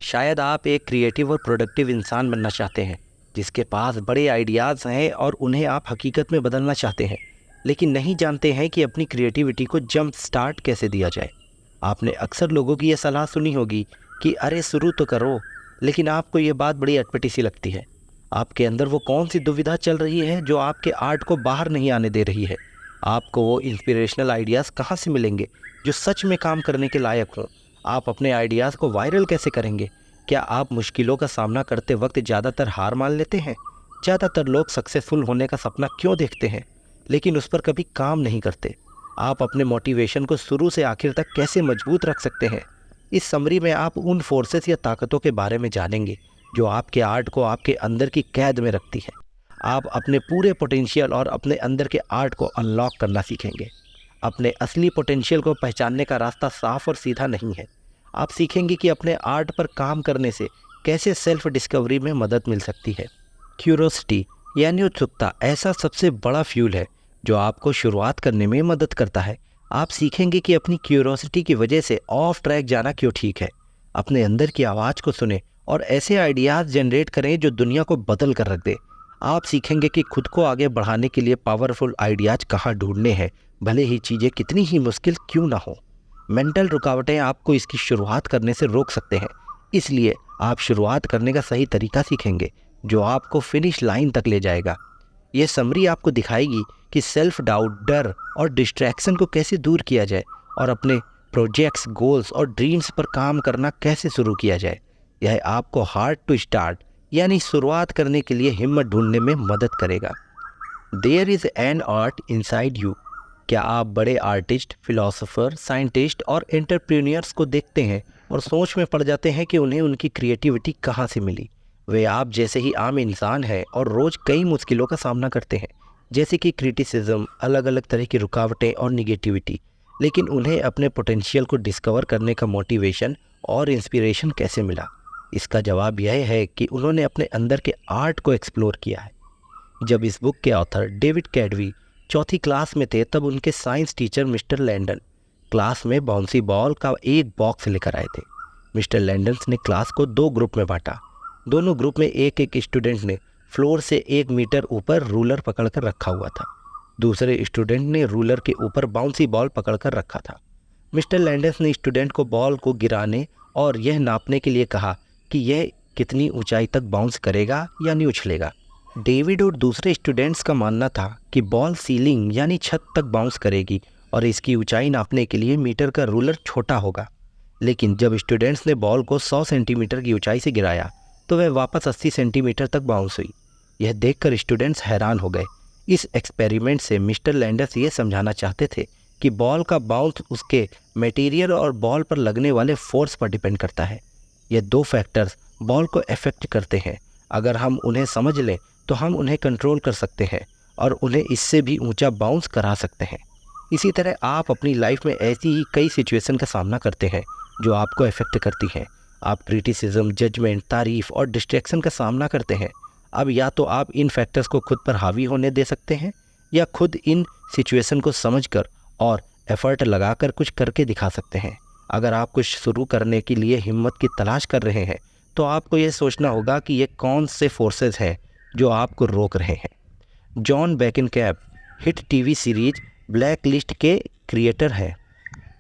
शायद आप एक क्रिएटिव और प्रोडक्टिव इंसान बनना चाहते हैं जिसके पास बड़े आइडियाज़ हैं और उन्हें आप हकीकत में बदलना चाहते हैं, लेकिन नहीं जानते हैं कि अपनी क्रिएटिविटी को जंप स्टार्ट कैसे दिया जाए। आपने अक्सर लोगों की ये सलाह सुनी होगी कि अरे शुरू तो करो, लेकिन आपको ये बात बड़ी अटपटी सी लगती है। आपके अंदर वो कौन सी दुविधा चल रही है जो आपके आर्ट को बाहर नहीं आने दे रही है? आपको वो इंस्पिरेशनल आइडियाज़ कहाँ से मिलेंगे जो सच में काम करने के लायक हों? आप अपने आइडियाज़ को वायरल कैसे करेंगे? क्या आप मुश्किलों का सामना करते वक्त ज़्यादातर हार मान लेते हैं? ज़्यादातर लोग सक्सेसफुल होने का सपना क्यों देखते हैं लेकिन उस पर कभी काम नहीं करते? आप अपने मोटिवेशन को शुरू से आखिर तक कैसे मजबूत रख सकते हैं? इस समरी में आप उन फोर्सेस या ताकतों के बारे में जानेंगे जो आपके आर्ट को आपके अंदर की कैद में रखती है। आप अपने पूरे पोटेंशियल और अपने अंदर के आर्ट को अनलॉक करना सीखेंगे। अपने असली पोटेंशियल को पहचानने का रास्ता साफ और सीधा नहीं है। आप सीखेंगे कि अपने आर्ट पर काम करने से कैसे सेल्फ डिस्कवरी में मदद मिल सकती है। क्यूरोसिटी यानी उत्सुकता ऐसा सबसे बड़ा फ्यूल है जो आपको शुरुआत करने में मदद करता है। आप सीखेंगे कि अपनी क्यूरोसिटी की वजह से ऑफ ट्रैक जाना क्यों ठीक है। अपने अंदर की आवाज़ को सुने और ऐसे आइडियाज़ जनरेट करें जो दुनिया को बदल कर रख दे। आप सीखेंगे कि खुद को आगे बढ़ाने के लिए पावरफुल आइडियाज़ कहाँ ढूंढने हैं, भले ही चीज़ें कितनी ही मुश्किल क्यों ना हो। मेंटल रुकावटें आपको इसकी शुरुआत करने से रोक सकते हैं, इसलिए आप शुरुआत करने का सही तरीका सीखेंगे जो आपको फिनिश लाइन तक ले जाएगा। ये समरी आपको दिखाएगी कि सेल्फ डाउट, डर और डिस्ट्रैक्शन को कैसे दूर किया जाए और अपने प्रोजेक्ट्स, गोल्स और ड्रीम्स पर काम करना कैसे शुरू किया जाए। यह आपको हार्ड टू स्टार्ट यानी शुरुआत करने के लिए हिम्मत ढूंढने में मदद करेगा। There is an art inside you. क्या आप बड़े आर्टिस्ट, फिलोसोफर, साइंटिस्ट और एंटरप्रेन्योर्स को देखते हैं और सोच में पड़ जाते हैं कि उन्हें उनकी क्रिएटिविटी कहाँ से मिली? वे आप जैसे ही आम इंसान हैं और रोज़ कई मुश्किलों का सामना करते हैं, जैसे कि क्रिटिसिज्म, अलग अलग तरह की रुकावटें और निगेटिविटी। लेकिन उन्हें अपने पोटेंशियल को डिस्कवर करने का मोटिवेशन और इंस्पिरेशन कैसे मिला? इसका जवाब यह है कि उन्होंने अपने अंदर के आर्ट को एक्सप्लोर किया है। जब इस बुक के ऑथर डेविड कैडवी चौथी क्लास में थे तब उनके science teacher mister Landon class में बाउंसी बॉल का एक बॉक्स लेकर आए थे। मिस्टर लैंडन ने क्लास को दो ग्रुप में बांटा। दोनों ग्रुप में एक एक स्टूडेंट ने फ्लोर से 1 मीटर ऊपर रूलर पकड़कर रखा हुआ था। दूसरे स्टूडेंट ने रूलर के ऊपर बाउंसी बॉल पकड़कर रखा था। मिस्टर लैंडन ने स्टूडेंट को बॉल को गिराने और यह नापने के लिए कहा कि यह कितनी ऊंचाई तक बाउंस करेगा यानी उछलेगा। डेविड और दूसरे स्टूडेंट्स का मानना था कि बॉल सीलिंग यानी छत तक बाउंस करेगी और इसकी ऊंचाई नापने के लिए मीटर का रूलर छोटा होगा। लेकिन जब स्टूडेंट्स ने बॉल को 100 सेंटीमीटर की ऊंचाई से गिराया तो वह वापस 80 सेंटीमीटर तक बाउंस हुई। यह देखकर स्टूडेंट्स हैरान हो गए। इस एक्सपेरिमेंट से मिस्टर लैंडर्स ये समझाना चाहते थे कि बॉल का बाउंस उसके मटेरियल और बॉल पर लगने वाले फोर्स पर डिपेंड करता है। ये दो फैक्टर्स बॉल को अफेक्ट करते हैं। अगर हम उन्हें समझ लें तो हम उन्हें कंट्रोल कर सकते हैं और उन्हें इससे भी ऊंचा बाउंस करा सकते हैं। इसी तरह आप अपनी लाइफ में ऐसी ही कई सिचुएशन का सामना करते हैं जो आपको अफेक्ट करती हैं। आप क्रिटिसिज्म, जजमेंट, तारीफ और डिस्ट्रैक्शन का सामना करते हैं। अब या तो आप इन फैक्टर्स को खुद पर हावी होने दे सकते हैं या खुद इन सिचुएशन को समझकर और एफर्ट लगाकर कुछ करके दिखा सकते हैं। अगर आप कुछ शुरू करने के लिए हिम्मत की तलाश कर रहे हैं तो आपको ये सोचना होगा कि ये कौन से फोर्सेस हैं जो आपको रोक रहे हैं। John Bokenkamp hit TV series Black List के क्रिएटर हैं।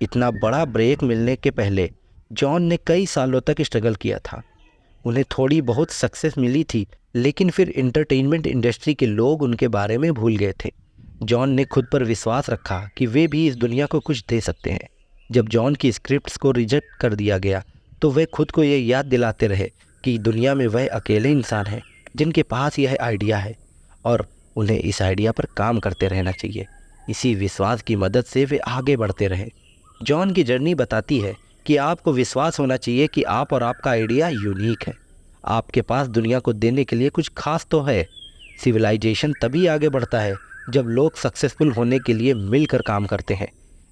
इतना बड़ा ब्रेक मिलने के पहले जॉन ने कई सालों तक स्ट्रगल किया था। उन्हें थोड़ी बहुत सक्सेस मिली थी, लेकिन फिर एंटरटेनमेंट इंडस्ट्री के लोग उनके बारे में भूल गए थे। जॉन ने खुद पर विश्वास रखा कि वे भी इस दुनिया को कुछ दे सकते हैं। जब जॉन की स्क्रिप्ट्स को रिजेक्ट कर दिया गया तो वे खुद को ये याद दिलाते रहे कि दुनिया में वह अकेले इंसान हैं जिनके पास यह आइडिया है और उन्हें इस आइडिया पर काम करते रहना चाहिए। इसी विश्वास की मदद से वे आगे बढ़ते रहे। जॉन की जर्नी बताती है कि आपको विश्वास होना चाहिए कि आप और आपका आइडिया यूनिक है। आपके पास दुनिया को देने के लिए कुछ खास तो है। सिविलाइजेशन तभी आगे बढ़ता है जब लोग सक्सेसफुल होने के लिए मिलकर काम करते हैं।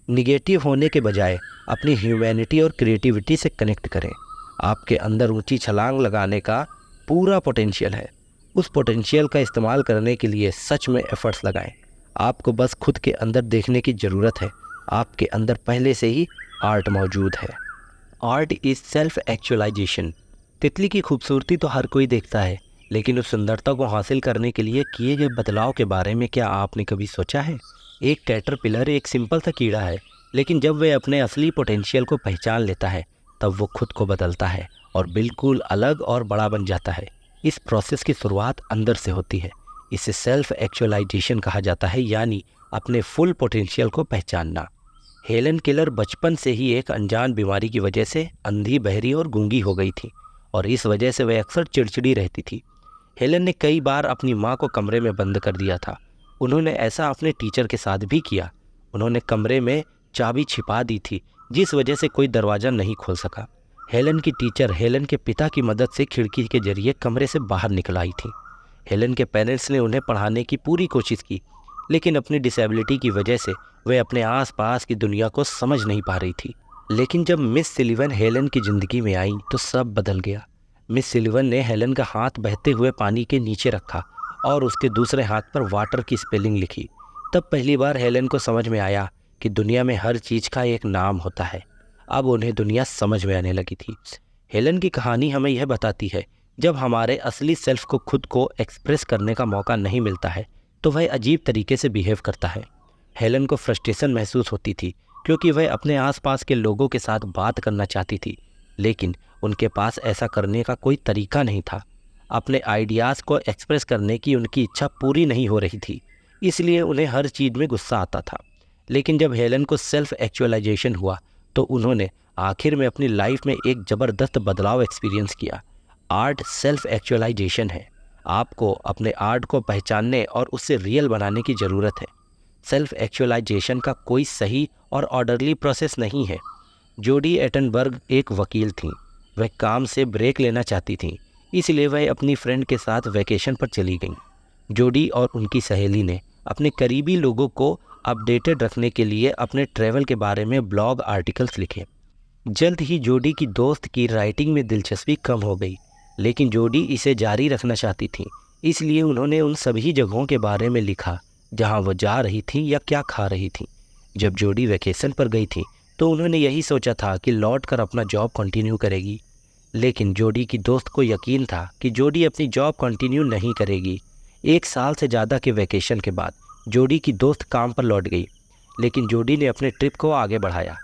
निगेटिव होने के बजाय अपनी ह्यूमैनिटी और क्रिएटिविटी से कनेक्ट करें। आपके अंदर ऊंची छलांग लगाने का पूरा पोटेंशियल है। उस पोटेंशियल का इस्तेमाल करने के लिए सच में एफर्ट्स लगाएं। आपको बस खुद के अंदर देखने की ज़रूरत है। आपके अंदर पहले से ही आर्ट मौजूद है। Art is self actualization. तितली की खूबसूरती तो हर कोई देखता है, लेकिन उस सुंदरता को हासिल करने के लिए किए गए बदलाव के बारे में क्या आपने कभी सोचा है? एक कैटरपिलर एक सिंपल सा कीड़ा है, लेकिन जब वह अपने असली पोटेंशियल को पहचान लेता है, तब वो खुद को बदलता है और बिल्कुल अलग और बड़ा बन जाता है। इस प्रोसेस की शुरुआत अंदर से होती है। इसे सेल्फ एक्चुअलाइजेशन कहा जाता है, यानी अपने फुल पोटेंशियल को पहचानना। हेलन केलर बचपन से ही एक अनजान बीमारी की वजह से अंधी, बहरी और गूंगी हो गई थी और इस वजह से वह अक्सर चिड़चिड़ी रहती थी। हेलन ने कई बार अपनी माँ को कमरे में बंद कर दिया था। उन्होंने ऐसा अपने टीचर के साथ भी किया। उन्होंने कमरे में चाबी छिपा दी थी, जिस वजह से कोई दरवाज़ा नहीं खोल सका। हेलन की टीचर हेलन के पिता की मदद से खिड़की के जरिए कमरे से बाहर निकल आई थी। हेलन के पेरेंट्स ने उन्हें पढ़ाने की पूरी कोशिश की, लेकिन अपनी डिसेबिलिटी की वजह से वह अपने आसपास की दुनिया को समझ नहीं पा रही थी। लेकिन जब मिस सिल्वन हेलन की ज़िंदगी में आई तो सब बदल गया। मिस सिल्वन ने हेलन का हाथ बहते हुए पानी के नीचे रखा और उसके दूसरे हाथ पर वाटर की स्पेलिंग लिखी। तब पहली बार हेलन को समझ में आया कि दुनिया में हर चीज़ का एक नाम होता है। अब उन्हें दुनिया समझ में आने लगी थी। हेलन की कहानी हमें यह बताती है, जब हमारे असली सेल्फ को खुद को एक्सप्रेस करने का मौका नहीं मिलता है तो वह अजीब तरीके से बिहेव करता है। हेलन को फ्रस्ट्रेशन महसूस होती थी क्योंकि वह अपने आसपास के लोगों के साथ बात करना चाहती थी, लेकिन उनके पास ऐसा करने का कोई तरीका नहीं था। अपने आइडियाज़ को एक्सप्रेस करने की उनकी इच्छा पूरी नहीं हो रही थी, इसलिए उन्हें हर चीज़ में गुस्सा आता था। लेकिन जब हेलन को सेल्फ एक्चुअलाइजेशन हुआ तो उन्होंने आखिर में अपनी लाइफ में एक ज़बरदस्त बदलाव एक्सपीरियंस किया। आर्ट सेल्फ एक्चुअलाइजेशन है। आपको अपने आर्ट को पहचानने और उससे रियल बनाने की ज़रूरत है। सेल्फ एक्चुअलाइजेशन का कोई सही और ऑर्डरली प्रोसेस नहीं है। जोडी एटनबर्ग एक वकील थीं। वह काम से ब्रेक लेना चाहती थीं, इसलिए वह अपनी फ्रेंड के साथ वैकेशन पर चली गईं। जोडी और उनकी सहेली ने अपने करीबी लोगों को अपडेटेड रखने के लिए अपने ट्रैवल के बारे में ब्लॉग आर्टिकल्स लिखे। जल्द ही जोडी की दोस्त की राइटिंग में दिलचस्पी कम हो गई, लेकिन जोडी इसे जारी रखना चाहती थी, इसलिए उन्होंने उन सभी जगहों के बारे में लिखा जहां वो जा रही थी या क्या खा रही थी। जब जोडी वैकेशन पर गई थी तो उन्होंने यही सोचा था कि लौटकर अपना जॉब कंटिन्यू करेगी, लेकिन जोडी की दोस्त को यकीन था कि जोडी अपनी जॉब कंटिन्यू नहीं करेगी। 1 साल से ज़्यादा के वैकेशन के बाद जोडी की दोस्त काम पर लौट गई, लेकिन जोडी ने अपने ट्रिप को आगे बढ़ाया।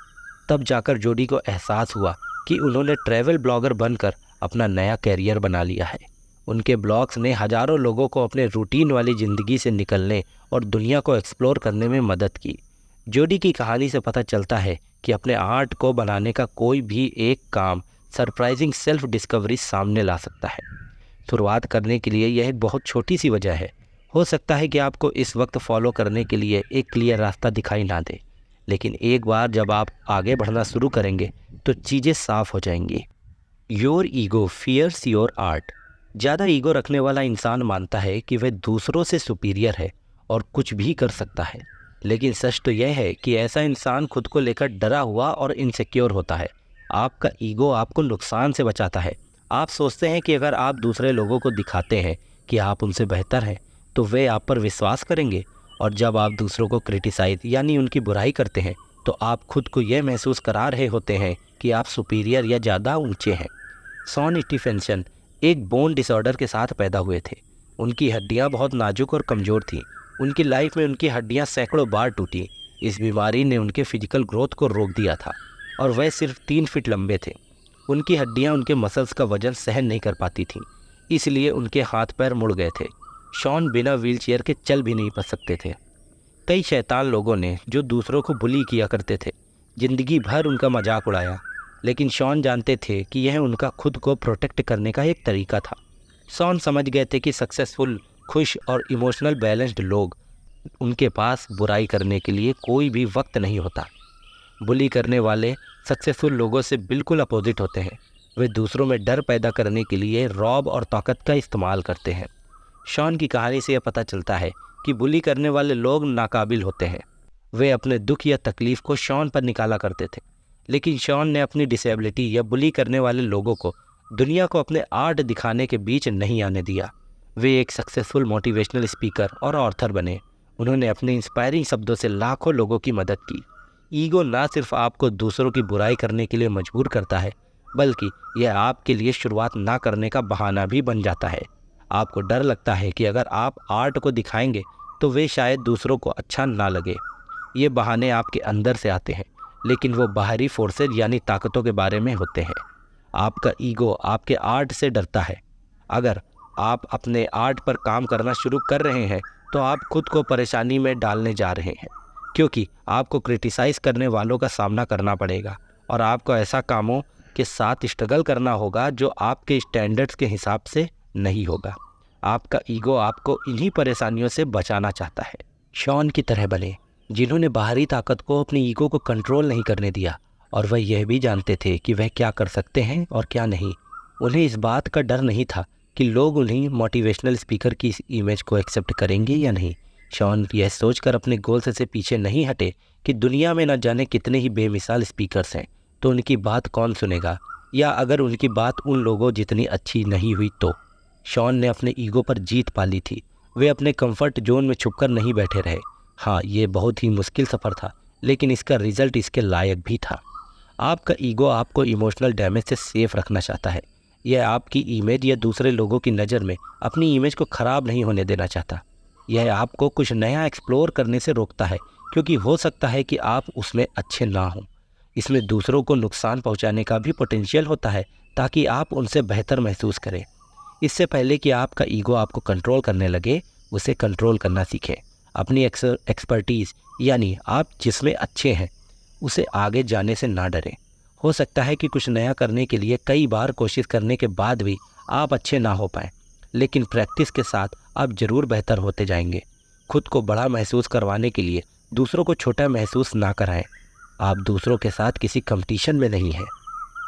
तब जाकर जोडी को एहसास हुआ कि उन्होंने ट्रैवल ब्लॉगर बनकर अपना नया कैरियर बना लिया है। उनके ब्लॉग्स ने हज़ारों लोगों को अपने रूटीन वाली ज़िंदगी से निकलने और दुनिया को एक्सप्लोर करने में मदद की। जोडी की कहानी से पता चलता है कि अपने आर्ट को बनाने का कोई भी एक काम सरप्राइजिंग सेल्फ डिस्कवरी सामने ला सकता है। शुरुआत करने के लिए यह एक बहुत छोटी सी वजह है। हो सकता है कि आपको इस वक्त फॉलो करने के लिए एक क्लियर रास्ता दिखाई ना दे, लेकिन एक बार जब आप आगे बढ़ना शुरू करेंगे तो चीज़ें साफ हो जाएंगी। Your ego fears your art. ज़्यादा ईगो रखने वाला इंसान मानता है कि वह दूसरों से सुपीरियर है और कुछ भी कर सकता है, लेकिन सच तो यह है कि ऐसा इंसान खुद को लेकर डरा हुआ और इनसिक्योर होता है। आपका ईगो आपको नुकसान से बचाता है। आप सोचते हैं कि अगर आप दूसरे लोगों को दिखाते हैं कि आप उनसे बेहतर हैं तो वे आप पर विश्वास करेंगे, और जब आप दूसरों को क्रिटिसाइज यानी उनकी बुराई करते हैं तो आप खुद को यह महसूस करा रहे होते हैं कि आप सुपीरियर या ज़्यादा ऊंचे हैं। शॉन स्टीफेंसन एक बोन डिसऑर्डर के साथ पैदा हुए थे। उनकी हड्डियां बहुत नाजुक और कमज़ोर थीं। उनकी लाइफ में उनकी हड्डियां सैकड़ों बार टूटी। इस बीमारी ने उनके फिजिकल ग्रोथ को रोक दिया था और वह सिर्फ 3 फीट लंबे थे। उनकी हड्डियां उनके मसल्स का वजन सहन नहीं कर पाती थीं, इसलिए उनके हाथ पैर मुड़ गए थे। शॉन बिना व्हीलचेयर के चल भी नहीं पा सकते थे। कई शैतान लोगों ने जो दूसरों को बुली किया करते थे ज़िंदगी भर उनका मजाक उड़ाया, लेकिन शॉन जानते थे कि यह उनका खुद को प्रोटेक्ट करने का एक तरीका था। शॉन समझ गए थे कि सक्सेसफुल, खुश और इमोशनल बैलेंस्ड लोग, उनके पास बुराई करने के लिए कोई भी वक्त नहीं होता। बुली करने वाले सक्सेसफुल लोगों से बिल्कुल अपोजिट होते हैं। वे दूसरों में डर पैदा करने के लिए रौब और ताकत का इस्तेमाल करते हैं। शॉन की कहानी से यह पता चलता है कि बुली करने वाले लोग नाकाबिल होते हैं। वे अपने दुख या तकलीफ़ को शॉन पर निकाला करते थे, लेकिन शॉन ने अपनी डिसेबिलिटी या बुली करने वाले लोगों को दुनिया को अपने आर्ट दिखाने के बीच नहीं आने दिया। वे एक सक्सेसफुल मोटिवेशनल स्पीकर और ऑथर बने। उन्होंने अपने इंस्पायरिंग शब्दों से लाखों लोगों की मदद की। ईगो ना सिर्फ आपको दूसरों की बुराई करने के लिए मजबूर करता है, बल्कि यह आपके लिए शुरुआत ना करने का बहाना भी बन जाता है। आपको डर लगता है कि अगर आप आर्ट को दिखाएंगे तो वे शायद दूसरों को अच्छा ना लगे। ये बहाने आपके अंदर से आते हैं, लेकिन वो बाहरी फोर्सेज यानी ताकतों के बारे में होते हैं। आपका ईगो आपके आर्ट से डरता है। अगर आप अपने आर्ट पर काम करना शुरू कर रहे हैं तो आप खुद को परेशानी में डालने जा रहे हैं, क्योंकि आपको क्रिटिसाइज़ करने वालों का सामना करना पड़ेगा और आपको ऐसा कामों के साथ स्ट्रगल करना होगा जो आपके स्टैंडर्ड्स के हिसाब से नहीं होगा। आपका ईगो आपको इन्हीं परेशानियों से बचाना चाहता है। शॉन की तरह बने, जिन्होंने बाहरी ताकत को अपने ईगो को कंट्रोल नहीं करने दिया और वह यह भी जानते थे कि वह क्या कर सकते हैं और क्या नहीं। उन्हें इस बात का डर नहीं था कि लोग उन्हें मोटिवेशनल स्पीकर की इस इमेज को एक्सेप्ट करेंगे या नहीं। शॉन यह सोचकर अपने गोल्स से पीछे नहीं हटे कि दुनिया में न जाने कितने ही बेमिसाल स्पीकर्स हैं, तो उनकी बात कौन सुनेगा, या अगर उनकी बात उन लोगों जितनी अच्छी नहीं हुई तो। शॉन ने अपने ईगो पर जीत पा ली थी। वे अपने कंफर्ट जोन में छुपकर नहीं बैठे रहे। हाँ, ये बहुत ही मुश्किल सफ़र था, लेकिन इसका रिजल्ट इसके लायक भी था। आपका ईगो आपको इमोशनल डैमेज से सेफ रखना चाहता है। यह आपकी इमेज या दूसरे लोगों की नज़र में अपनी इमेज को ख़राब नहीं होने देना चाहता। यह आपको कुछ नया एक्सप्लोर करने से रोकता है, क्योंकि हो सकता है कि आप उसमें अच्छे ना हों। इसमें दूसरों को नुकसान पहुंचाने का भी पोटेंशियल होता है, ताकि आप उनसे बेहतर महसूस करें। इससे पहले कि आपका ईगो आपको कंट्रोल करने लगे, उसे कंट्रोल करना सीखें। अपनी एक्सपर्टीज़ यानी आप जिसमें अच्छे हैं उसे आगे जाने से ना डरें। हो सकता है कि कुछ नया करने के लिए कई बार कोशिश करने के बाद भी आप अच्छे ना हो पाएँ, लेकिन प्रैक्टिस के साथ आप ज़रूर बेहतर होते जाएंगे। खुद को बड़ा महसूस करवाने के लिए दूसरों को छोटा महसूस ना कराएं। आप दूसरों के साथ किसी कंपटीशन में नहीं हैं।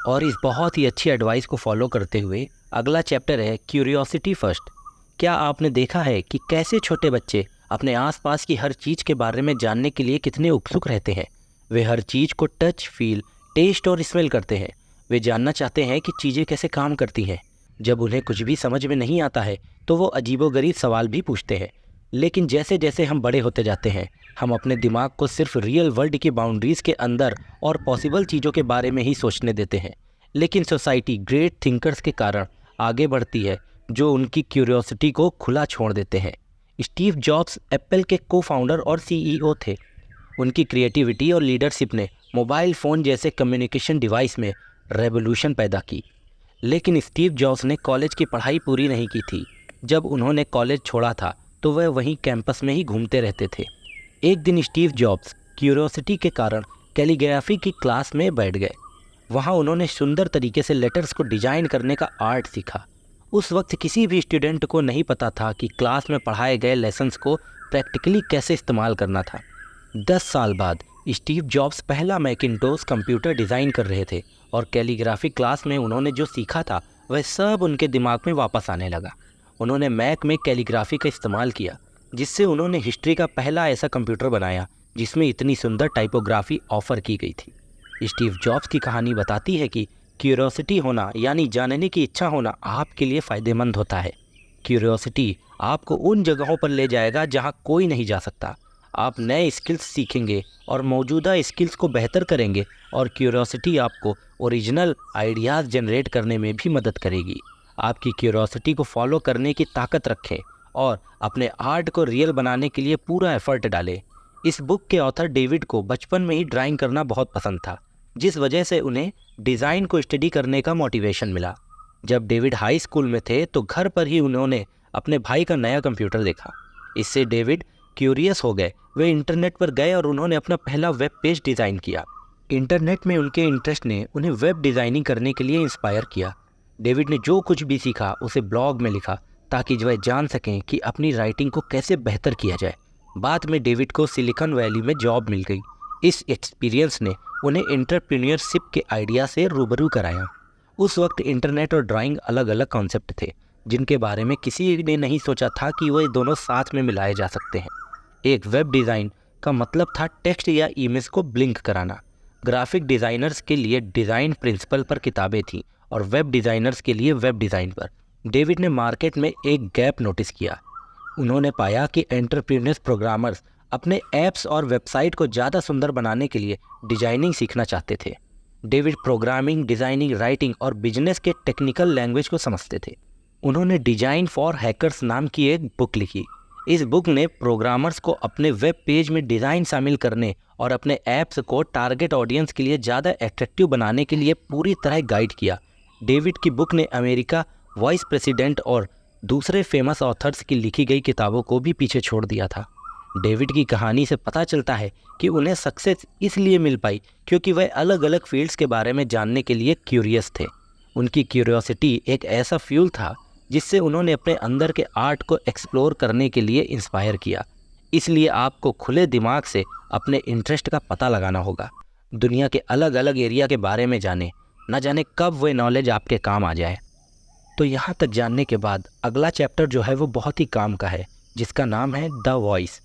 और इस बहुत ही अच्छी एडवाइस को फॉलो करते हुए अगला चैप्टर है क्यूरियोसिटी फर्स्ट। क्या आपने देखा है कि कैसे छोटे बच्चे अपने आसपास की हर चीज़ के बारे में जानने के लिए कितने उत्सुक रहते हैं? वे हर चीज़ को टच, फील, टेस्ट और स्मेल करते हैं। वे जानना चाहते हैं कि चीज़ें कैसे काम करती हैं। जब उन्हें कुछ भी समझ में नहीं आता है तो वो अजीबोगरीब सवाल भी पूछते हैं। लेकिन जैसे जैसे हम बड़े होते जाते हैं, हम अपने दिमाग को सिर्फ रियल वर्ल्ड की बाउंड्रीज़ के अंदर और पॉसिबल चीज़ों के बारे में ही सोचने देते हैं। लेकिन सोसाइटी ग्रेट थिंकर्स के कारण आगे बढ़ती है, जो उनकी क्यूरियोसिटी को खुला छोड़ देते हैं। स्टीव जॉब्स एप्पल के को फाउंडर और सीईओ थे। उनकी क्रिएटिविटी और लीडरशिप ने मोबाइल फ़ोन जैसे कम्युनिकेशन डिवाइस में रेवोल्यूशन पैदा की। लेकिन स्टीव जॉब्स ने कॉलेज की पढ़ाई पूरी नहीं की थी। जब उन्होंने कॉलेज छोड़ा था तो वह वहीं कैंपस में ही घूमते रहते थे। एक दिन स्टीव जॉब्स क्यूरियोसिटी के कारण कैलीग्राफी की क्लास में बैठ गए। वहाँ उन्होंने सुंदर तरीके से लेटर्स को डिजाइन करने का आर्ट सीखा। उस वक्त किसी भी स्टूडेंट को नहीं पता था कि क्लास में पढ़ाए गए लेसन्स को प्रैक्टिकली कैसे इस्तेमाल करना था। 10 साल बाद स्टीव जॉब्स पहला मैकिंटोश कंप्यूटर डिज़ाइन कर रहे थे और कैलीग्राफी क्लास में उन्होंने जो सीखा था वह सब उनके दिमाग में वापस आने लगा। उन्होंने मैक में कैलीग्राफी का इस्तेमाल किया, जिससे उन्होंने हिस्ट्री का पहला ऐसा कंप्यूटर बनाया जिसमें इतनी सुंदर टाइपोग्राफी ऑफ़र की गई थी। स्टीव जॉब्स की कहानी बताती है कि क्यूरियोसिटी होना यानी जानने की इच्छा होना आपके लिए फ़ायदेमंद होता है। क्यूरियोसिटी आपको उन जगहों पर ले जाएगा जहां कोई नहीं जा सकता। आप नए स्किल्स सीखेंगे और मौजूदा स्किल्स को बेहतर करेंगे, और क्यूरियोसिटी आपको ओरिजिनल आइडियाज़ जनरेट करने में भी मदद करेगी। आपकी क्यूरियोसिटी को फॉलो करने की ताकत रखें और अपने आर्ट को रियल बनाने के लिए पूरा एफर्ट डालें। इस बुक के ऑथर डेविड को बचपन में ही ड्राइंग करना बहुत पसंद था, जिस वजह से उन्हें डिज़ाइन को स्टडी करने का मोटिवेशन मिला। जब डेविड हाई स्कूल में थे तो घर पर ही उन्होंने अपने भाई का नया कंप्यूटर देखा। इससे डेविड क्यूरियस हो गए। वे इंटरनेट पर गए और उन्होंने अपना पहला वेब पेज डिज़ाइन किया। इंटरनेट में उनके इंटरेस्ट ने उन्हें वेब डिज़ाइनिंग करने के लिए इंस्पायर किया। डेविड ने जो कुछ भी सीखा उसे ब्लॉग में लिखा, ताकि वह जान सकें कि अपनी राइटिंग को कैसे बेहतर किया जाए। बाद में डेविड को सिलिकॉन वैली में जॉब मिल गई। इस एक्सपीरियंस ने उन्हें एंटरप्रेन्योरशिप के आइडिया से रूबरू कराया। उस वक्त इंटरनेट और ड्राइंग अलग अलग कॉन्सेप्ट थे, जिनके बारे में किसी ने नहीं सोचा था कि वह दोनों साथ में मिलाए जा सकते हैं। एक वेब डिज़ाइन का मतलब था टेक्स्ट या इमेज को ब्लिंक कराना। ग्राफिक डिज़ाइनर्स के लिए डिज़ाइन प्रिंसिपल पर किताबें थीं और वेब डिज़ाइनर्स के लिए वेब डिज़ाइन पर। डेविड ने मार्केट में एक गैप नोटिस किया। उन्होंने पाया कि एंटरप्रेन्योर्स प्रोग्रामर्स अपने ऐप्स और वेबसाइट को ज़्यादा सुंदर बनाने के लिए डिजाइनिंग सीखना चाहते थे। डेविड प्रोग्रामिंग, डिज़ाइनिंग, राइटिंग और बिजनेस के टेक्निकल लैंग्वेज को समझते थे। उन्होंने डिजाइन फॉर हैकर्स नाम की एक बुक लिखी। इस बुक ने प्रोग्रामर्स को अपने वेब पेज में डिज़ाइन शामिल करने और अपने ऐप्स को टारगेट ऑडियंस के लिए ज़्यादा अट्रैक्टिव बनाने के लिए पूरी तरह गाइड किया। डेविड की बुक ने अमेरिका, वाइस प्रेसिडेंट और दूसरे फेमस ऑथर्स की लिखी गई किताबों को भी पीछे छोड़ दिया था। डेविड की कहानी से पता चलता है कि उन्हें सक्सेस इसलिए मिल पाई क्योंकि वह अलग अलग फील्ड्स के बारे में जानने के लिए क्यूरियस थे। उनकी क्यूरियोसिटी एक ऐसा फ्यूल था जिससे उन्होंने अपने अंदर के आर्ट को एक्सप्लोर करने के लिए इंस्पायर किया। इसलिए आपको खुले दिमाग से अपने इंटरेस्ट का पता लगाना होगा। दुनिया के अलग अलग एरिया के बारे में जाने, न जाने कब वह नॉलेज आपके काम आ जाए। तो यहाँ तक जानने के बाद अगला चैप्टर जो है वो बहुत ही काम का है, जिसका नाम है द वॉइस।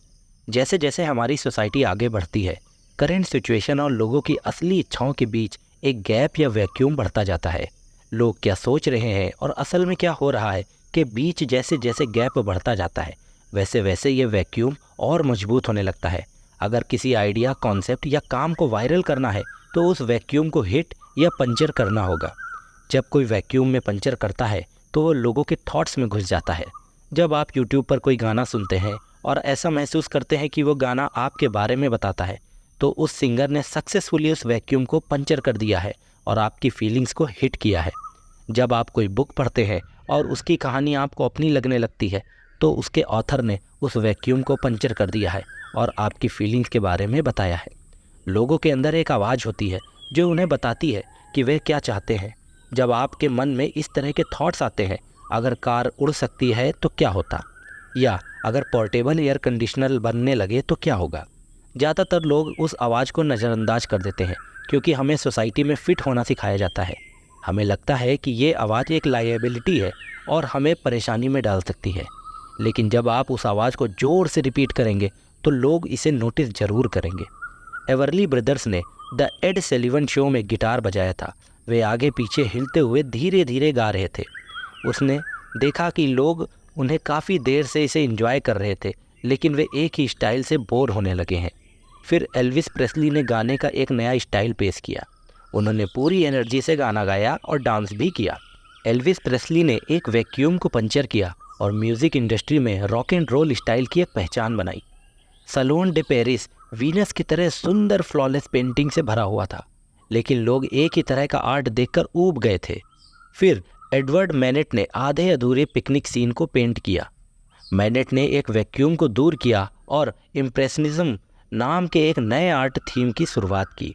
जैसे जैसे हमारी सोसाइटी आगे बढ़ती है, करेंट सिचुएशन और लोगों की असली इच्छाओं के बीच एक गैप या वैक्यूम बढ़ता जाता है। लोग क्या सोच रहे हैं और असल में क्या हो रहा है के बीच जैसे जैसे गैप बढ़ता जाता है, वैसे वैसे ये वैक्यूम और मजबूत होने लगता है। अगर किसी आइडिया, कॉन्सेप्ट या काम को वायरल करना है तो उस वैक्यूम को हिट या पंचर करना होगा। जब कोई वैक्यूम में पंचर करता है तो वो लोगों के थॉट्स में घुस जाता है। जब आप यूट्यूब पर कोई गाना सुनते हैं और ऐसा महसूस करते हैं कि वो गाना आपके बारे में बताता है, तो उस सिंगर ने सक्सेसफुली उस वैक्यूम को पंचर कर दिया है और आपकी फीलिंग्स को हिट किया है। जब आप कोई बुक पढ़ते हैं और उसकी कहानी आपको अपनी लगने लगती है, तो उसके ऑथर ने उस वैक्यूम को पंचर कर दिया है और आपकी फीलिंग्स के बारे में बताया है। लोगों के अंदर एक आवाज़ होती है जो उन्हें बताती है कि वे क्या चाहते हैं। जब आपके मन में इस तरह के थॉट्स आते हैं, अगर कार उड़ सकती है तो क्या होता, या अगर पोर्टेबल एयर कंडीशनर बनने लगे तो क्या होगा। ज़्यादातर लोग उस आवाज़ को नज़रअंदाज कर देते हैं क्योंकि हमें सोसाइटी में फ़िट होना सिखाया जाता है। हमें लगता है कि ये आवाज़ एक लायबिलिटी है और हमें परेशानी में डाल सकती है। लेकिन जब आप उस आवाज़ को ज़ोर से रिपीट करेंगे तो लोग इसे नोटिस ज़रूर करेंगे। एवरली ब्रदर्स ने द एड सलीवन शो में गिटार बजाया था। वे आगे पीछे हिलते हुए धीरे धीरे गा रहे थे। उसने देखा कि लोग उन्हें काफ़ी देर से इसे एंजॉय कर रहे थे, लेकिन वे एक ही स्टाइल से बोर होने लगे हैं। फिर एल्विस प्रेस्ली ने गाने का एक नया स्टाइल पेश किया। उन्होंने पूरी एनर्जी से गाना गाया और डांस भी किया। एल्विस प्रेस्ली ने एक वैक्यूम को पंचर किया और म्यूज़िक इंडस्ट्री में रॉक एंड रोल स्टाइल की एक पहचान बनाई। सलोन डे पेरिस वीनस की तरह सुंदर फ्लॉलेस पेंटिंग से भरा हुआ था, लेकिन लोग एक ही तरह का आर्ट देखकर ऊब गए थे। फिर एडवर्ड मैनेट ने आधे अधूरे पिकनिक सीन को पेंट किया। मैनेट ने एक वैक्यूम को दूर किया और इम्प्रेशनिज्म नाम के एक नए आर्ट थीम की शुरुआत की।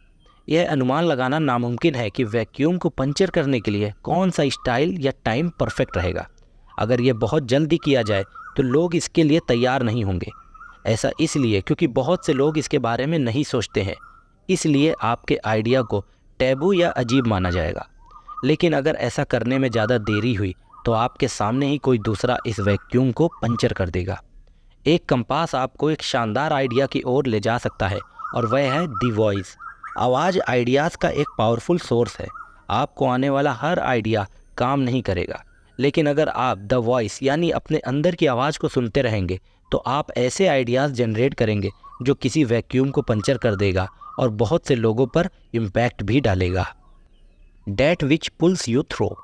यह अनुमान लगाना नामुमकिन है कि वैक्यूम को पंचर करने के लिए कौन सा स्टाइल या टाइम परफेक्ट रहेगा। अगर यह बहुत जल्दी किया जाए तो लोग इसके लिए तैयार नहीं होंगे। ऐसा इसलिए क्योंकि बहुत से लोग इसके बारे में नहीं सोचते हैं, इसलिए आपके आइडिया को टैबू या अजीब माना जाएगा। लेकिन अगर ऐसा करने में ज़्यादा देरी हुई तो आपके सामने ही कोई दूसरा इस वैक्यूम को पंचर कर देगा। एक कंपास आपको एक शानदार आइडिया की ओर ले जा सकता है और वह है द वॉइस। आवाज़ आइडियाज़ का एक पावरफुल सोर्स है। आपको आने वाला हर आइडिया काम नहीं करेगा, लेकिन अगर आप द वॉइस यानी अपने अंदर की आवाज़ को सुनते रहेंगे तो आप ऐसे आइडियाज़ जनरेट करेंगे जो किसी वैक्यूम को पंचर कर देगा और बहुत से लोगों पर इम्पैक्ट भी डालेगा। That which pulls you through.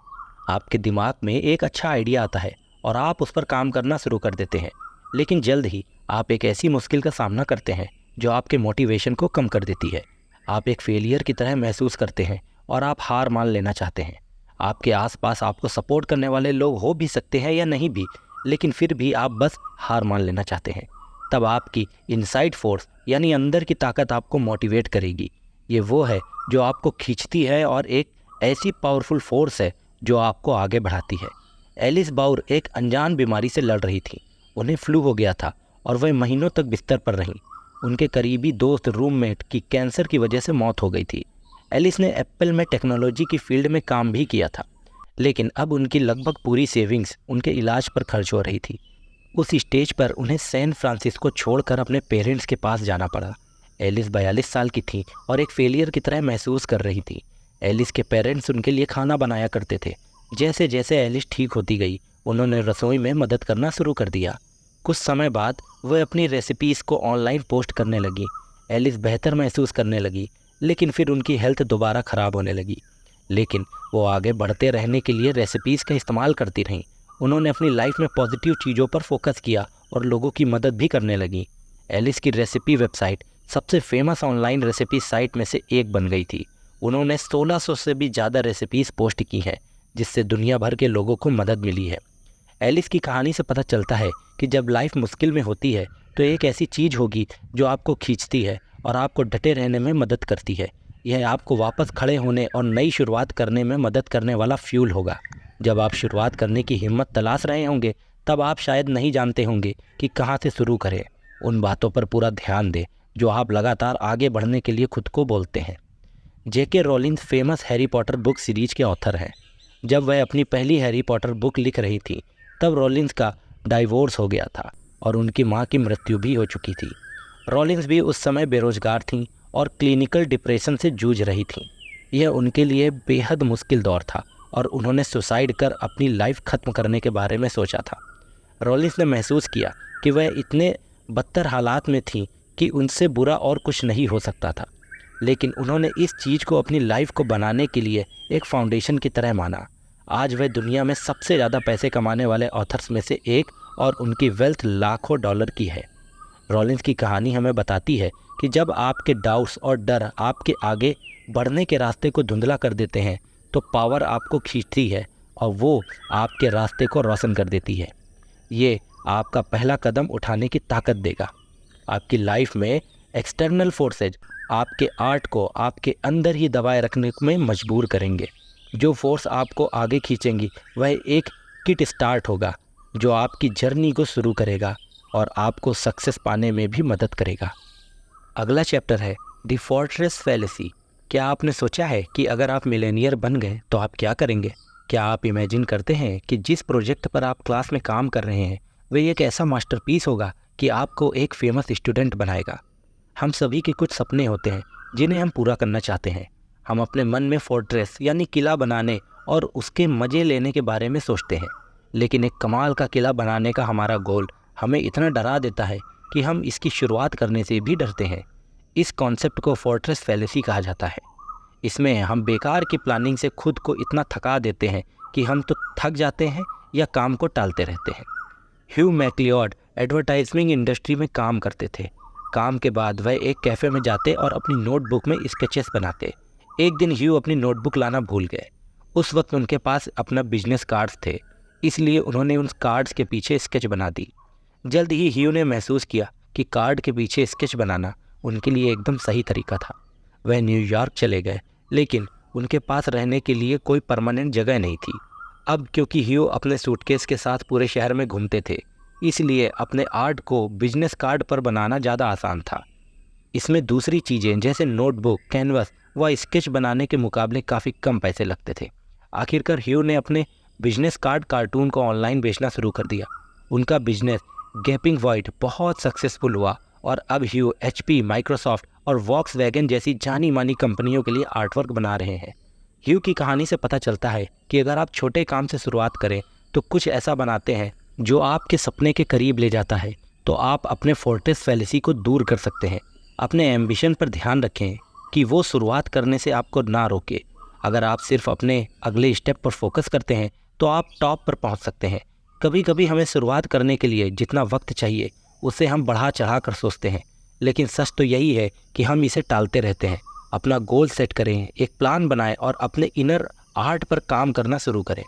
आपके दिमाग में एक अच्छा आइडिया आता है और आप उस पर काम करना शुरू कर देते हैं, लेकिन जल्द ही आप एक ऐसी मुश्किल का सामना करते हैं जो आपके मोटिवेशन को कम कर देती है। आप एक फेलियर की तरह महसूस करते हैं और आप हार मान लेना चाहते हैं। आपके आसपास आपको सपोर्ट करने वाले लोग हो भी सकते हैं या नहीं भी, लेकिन फिर भी आप बस हार मान लेना चाहते हैं। तब आपकी इनसाइड फोर्स यानी अंदर की ताकत आपको मोटिवेट करेगी। ये वो है जो आपको खींचती है और एक ऐसी पावरफुल फोर्स है जो आपको आगे बढ़ाती है। एलिस बाउर एक अनजान बीमारी से लड़ रही थी। उन्हें फ्लू हो गया था और वह महीनों तक बिस्तर पर रहीं। उनके करीबी दोस्त रूममेट की कैंसर की वजह से मौत हो गई थी। एलिस ने एप्पल में टेक्नोलॉजी की फील्ड में काम भी किया था, लेकिन अब उनकी लगभग पूरी सेविंग्स उनके इलाज पर खर्च हो रही थी। उस स्टेज पर उन्हें सैन फ्रांसिस्को छोड़कर अपने पेरेंट्स के पास जाना पड़ा। एलिस 42 साल की थी और एक फेलियर की तरह महसूस कर रही थी। एलिस के पेरेंट्स उनके लिए खाना बनाया करते थे। जैसे जैसे एलिस ठीक होती गई, उन्होंने रसोई में मदद करना शुरू कर दिया। कुछ समय बाद वह अपनी रेसिपीज़ को ऑनलाइन पोस्ट करने लगी। एलिस बेहतर महसूस करने लगी, लेकिन फिर उनकी हेल्थ दोबारा ख़राब होने लगी। लेकिन वो आगे बढ़ते रहने के लिए रेसिपीज़ का इस्तेमाल करती रहीं। उन्होंने अपनी लाइफ में पॉजिटिव चीज़ों पर फोकस किया और लोगों की मदद भी करने लगी। एलिस की रेसिपी वेबसाइट सबसे फेमस ऑनलाइन रेसिपी साइट में से एक बन गई थी। उन्होंने 1600 से भी ज़्यादा रेसिपीज़ पोस्ट की हैं, जिससे दुनिया भर के लोगों को मदद मिली है। एलिस की कहानी से पता चलता है कि जब लाइफ मुश्किल में होती है तो एक ऐसी चीज़ होगी जो आपको खींचती है और आपको डटे रहने में मदद करती है। यह आपको वापस खड़े होने और नई शुरुआत करने में मदद करने वाला फ्यूल होगा। जब आप शुरुआत करने की हिम्मत तलाश रहे होंगे, तब आप शायद नहीं जानते होंगे कि कहाँ से शुरू करें। उन बातों पर पूरा ध्यान दें जो आप लगातार आगे बढ़ने के लिए खुद को बोलते हैं। JK Rowling famous Harry Potter book series के ऑथर हैं। जब वह अपनी पहली हैरी पॉटर बुक लिख रही थी, तब रोलिंस का डाइवोर्स हो गया था और उनकी मां की मृत्यु भी हो चुकी थी। रोलिंस भी उस समय बेरोजगार थीं और क्लिनिकल डिप्रेशन से जूझ रही थीं। यह उनके लिए बेहद मुश्किल दौर था और उन्होंने सुसाइड कर अपनी लाइफ ख़त्म करने के बारे में सोचा था। रोलिंस ने महसूस किया कि वह इतने बदतर हालात में थी कि उनसे बुरा और कुछ नहीं हो सकता था। लेकिन उन्होंने इस चीज़ को अपनी लाइफ को बनाने के लिए एक फाउंडेशन की तरह माना। आज वह दुनिया में सबसे ज़्यादा पैसे कमाने वाले ऑथर्स में से एक और उनकी वेल्थ लाखों डॉलर की है। रोलिंस की कहानी हमें बताती है कि जब आपके डाउट्स और डर आपके आगे बढ़ने के रास्ते को धुंधला कर देते हैं, तो पावर आपको खींचती है और वो आपके रास्ते को रोशन कर देती है। ये आपका पहला कदम उठाने की ताकत देगा। आपकी लाइफ में एक्सटर्नल फोर्सेज आपके आर्ट को आपके अंदर ही दबाए रखने में मजबूर करेंगे। जो फोर्स आपको आगे खींचेंगी वह एक किट स्टार्ट होगा जो आपकी जर्नी को शुरू करेगा और आपको सक्सेस पाने में भी मदद करेगा। अगला चैप्टर है द फोर्ट्रेस फैलेसी। क्या आपने सोचा है कि अगर आप मिलेनियर बन गए तो आप क्या करेंगे? क्या आप इमेजिन करते हैं कि जिस प्रोजेक्ट पर आप क्लास में काम कर रहे हैं वह एक ऐसा मास्टरपीस होगा कि आपको एक फेमस स्टूडेंट बनाएगा? हम सभी के कुछ सपने होते हैं जिन्हें हम पूरा करना चाहते हैं। हम अपने मन में फोर्ट्रेस यानी किला बनाने और उसके मज़े लेने के बारे में सोचते हैं। लेकिन एक कमाल का किला बनाने का हमारा गोल हमें इतना डरा देता है कि हम इसकी शुरुआत करने से भी डरते हैं। इस कॉन्सेप्ट को फोर्ट्रेस फैलेसी कहा जाता है। इसमें हम बेकार की प्लानिंग से खुद को इतना थका देते हैं कि हम तो थक जाते हैं या काम को टालते रहते हैं। ह्यू मैकलियोड एडवर्टाइजमेंट इंडस्ट्री में काम करते थे। काम के बाद वह एक कैफ़े में जाते और अपनी नोटबुक में स्केचेस बनाते। एक दिन ह्यू अपनी नोटबुक लाना भूल गए। उस वक्त उनके पास अपना बिजनेस कार्ड्स थे, इसलिए उन्होंने उन कार्ड्स के पीछे स्केच बना दी। जल्द ही ह्यू ने महसूस किया कि कार्ड के पीछे स्केच बनाना उनके लिए एकदम सही तरीका था। वह न्यूयॉर्क चले गए, लेकिन उनके पास रहने के लिए कोई परमानेंट जगह नहीं थी। अब क्योंकि ह्यू अपने सूटकेस के साथ पूरे शहर में घूमते थे, इसलिए अपने आर्ट को बिजनेस कार्ड पर बनाना ज़्यादा आसान था। इसमें दूसरी चीज़ें जैसे नोटबुक, कैनवस व स्केच बनाने के मुकाबले काफ़ी कम पैसे लगते थे। आखिरकार ह्यू ने अपने बिजनेस कार्ड कार्टून को ऑनलाइन बेचना शुरू कर दिया। उनका बिजनेस गैपिंग वॉइड बहुत सक्सेसफुल हुआ और अब ह्यू HP, माइक्रोसॉफ्ट और वॉक्सवैगन जैसी जानी मानी कंपनियों के लिए आर्टवर्क बना रहे हैं। ह्यू की कहानी से पता चलता है कि अगर आप छोटे काम से शुरुआत करें तो कुछ ऐसा बनाते हैं जो आपके सपने के करीब ले जाता है, तो आप अपने फोर्ट्रेस फैलेसी को दूर कर सकते हैं। अपने एम्बिशन पर ध्यान रखें कि वो शुरुआत करने से आपको ना रोके। अगर आप सिर्फ अपने अगले स्टेप पर फोकस करते हैं तो आप टॉप पर पहुंच सकते हैं। कभी कभी हमें शुरुआत करने के लिए जितना वक्त चाहिए उसे हम बढ़ा चढ़ा कर सोचते हैं, लेकिन सच तो यही है कि हम इसे टालते रहते हैं। अपना गोल सेट करें, एक प्लान बनाएं और अपने इनर आर्ट पर काम करना शुरू करें।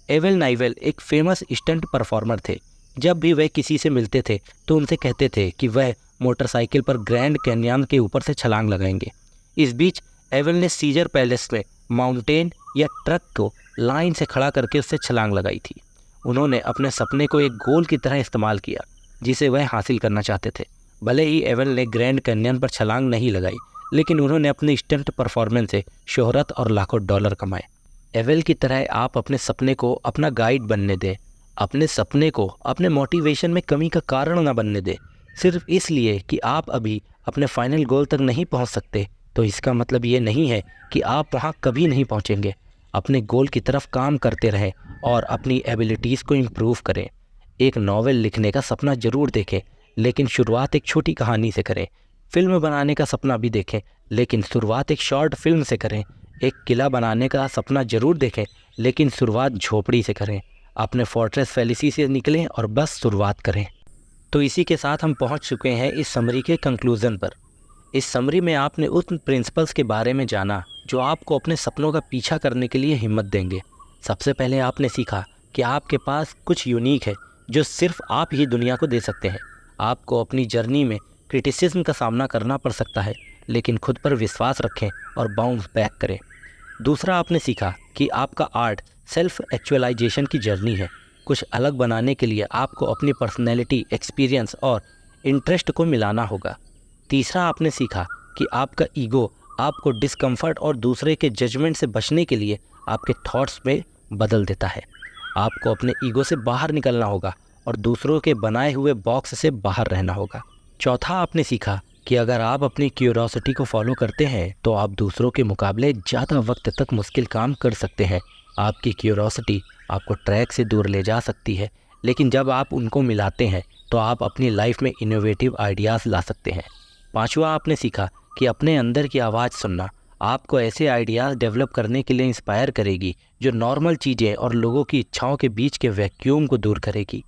एवेल नाइवेल एक फेमस स्टंट परफॉर्मर थे। जब भी वह किसी से मिलते थे तो उनसे कहते थे कि वह मोटरसाइकिल पर ग्रैंड कैन्यन के ऊपर से छलांग लगाएंगे। इस बीच एवेल ने सीजर पैलेस में माउंटेन या ट्रक को लाइन से खड़ा करके उससे छलांग लगाई थी। उन्होंने अपने सपने को एक गोल की तरह इस्तेमाल किया जिसे वह हासिल करना चाहते थे। भले ही एवेल ने ग्रैंड कैन्यन पर छलांग नहीं लगाई, लेकिन उन्होंने अपने स्टंट परफॉर्मेंस से शोहरत और लाखों डॉलर कमाए। एवेल की तरह आप अपने सपने को अपना गाइड बनने दें। अपने सपने को अपने मोटिवेशन में कमी का कारण न बनने दें। सिर्फ इसलिए कि आप अभी अपने फाइनल गोल तक नहीं पहुंच सकते तो इसका मतलब ये नहीं है कि आप वहां कभी नहीं पहुंचेंगे। अपने गोल की तरफ काम करते रहें और अपनी एबिलिटीज़ को इम्प्रूव करें। एक नॉवेल लिखने का सपना ज़रूर देखें, लेकिन शुरुआत एक छोटी कहानी से करें। फिल्म बनाने का सपना भी देखें, लेकिन शुरुआत एक शॉर्ट फिल्म से करें। एक किला बनाने का सपना ज़रूर देखें, लेकिन शुरुआत झोपड़ी से करें। अपने फोर्ट्रेस फैलिसी से निकलें और बस शुरुआत करें। तो इसी के साथ हम पहुंच चुके हैं इस समरी के कंक्लूज़न पर। इस समरी में आपने उन प्रिंसिपल्स के बारे में जाना जो आपको अपने सपनों का पीछा करने के लिए हिम्मत देंगे। सबसे पहले आपने सीखा कि आपके पास कुछ यूनिक है जो सिर्फ आप ही दुनिया को दे सकते हैं। आपको अपनी जर्नी में क्रिटिसिज्म का सामना करना पड़ सकता है, लेकिन खुद पर विश्वास रखें और बाउंस बैक करें। दूसरा आपने सीखा कि आपका आर्ट सेल्फ एक्चुअलाइजेशन की जर्नी है। कुछ अलग बनाने के लिए आपको अपनी पर्सनैलिटी, एक्सपीरियंस और इंटरेस्ट को मिलाना होगा। तीसरा आपने सीखा कि आपका ईगो आपको डिस्कम्फर्ट और दूसरे के जजमेंट से बचने के लिए आपके थॉट्स में बदल देता है। आपको अपने ईगो से बाहर निकलना होगा और दूसरों के बनाए हुए बॉक्स से बाहर रहना होगा। चौथा आपने सीखा कि अगर आप अपनी क्यूरोसिटी को फॉलो करते हैं तो आप दूसरों के मुकाबले ज़्यादा वक्त तक मुश्किल काम कर सकते हैं। आपकी क्यूरोसिटी आपको ट्रैक से दूर ले जा सकती है, लेकिन जब आप उनको मिलाते हैं तो आप अपनी लाइफ में इनोवेटिव आइडियाज़ ला सकते हैं। पांचवा आपने सीखा कि अपने अंदर की आवाज़ सुनना आपको ऐसे आइडियाज़ डेवलप करने के लिए इंस्पायर करेगी जो नॉर्मल चीज़ें और लोगों की इच्छाओं के बीच के वैक्यूम को दूर करेगी।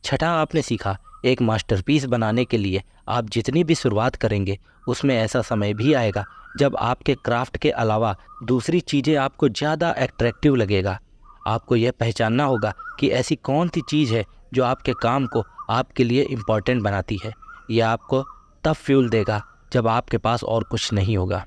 छठा आपने सीखा एक मास्टरपीस बनाने के लिए आप जितनी भी शुरुआत करेंगे उसमें ऐसा समय भी आएगा जब आपके क्राफ्ट के अलावा दूसरी चीज़ें आपको ज़्यादा अट्रैक्टिव लगेगा। आपको यह पहचानना होगा कि ऐसी कौन सी चीज़ है जो आपके काम को आपके लिए इम्पॉर्टेंट बनाती है। यह आपको तब फ्यूल देगा जब आपके पास और कुछ नहीं होगा।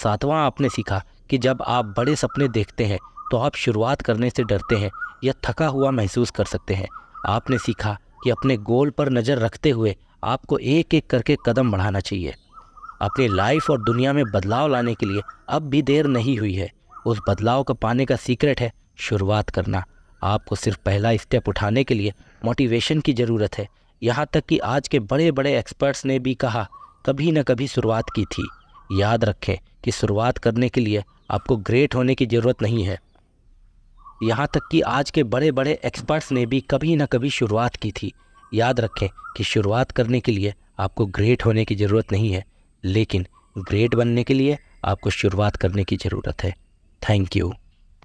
सातवां आपने सीखा कि जब आप बड़े सपने देखते हैं तो आप शुरुआत करने से डरते हैं या थका हुआ महसूस कर सकते हैं। आपने सीखा कि अपने गोल पर नज़र रखते हुए आपको एक एक करके कदम बढ़ाना चाहिए। अपनी लाइफ और दुनिया में बदलाव लाने के लिए अब भी देर नहीं हुई है। उस बदलाव को पाने का सीक्रेट है शुरुआत करना। आपको सिर्फ पहला स्टेप उठाने के लिए मोटिवेशन की ज़रूरत है। यहाँ तक कि आज के बड़े बड़े एक्सपर्ट्स ने भी कहा कभी न कभी शुरुआत की थी। याद रखें कि शुरुआत करने के लिए आपको ग्रेट होने की ज़रूरत नहीं है। यहाँ तक कि आज के बड़े बड़े एक्सपर्ट्स ने भी कभी न कभी शुरुआत की थी। याद रखें कि शुरुआत करने के लिए आपको ग्रेट होने की ज़रूरत नहीं है, लेकिन ग्रेट बनने के लिए आपको शुरुआत करने की ज़रूरत है। Thank you.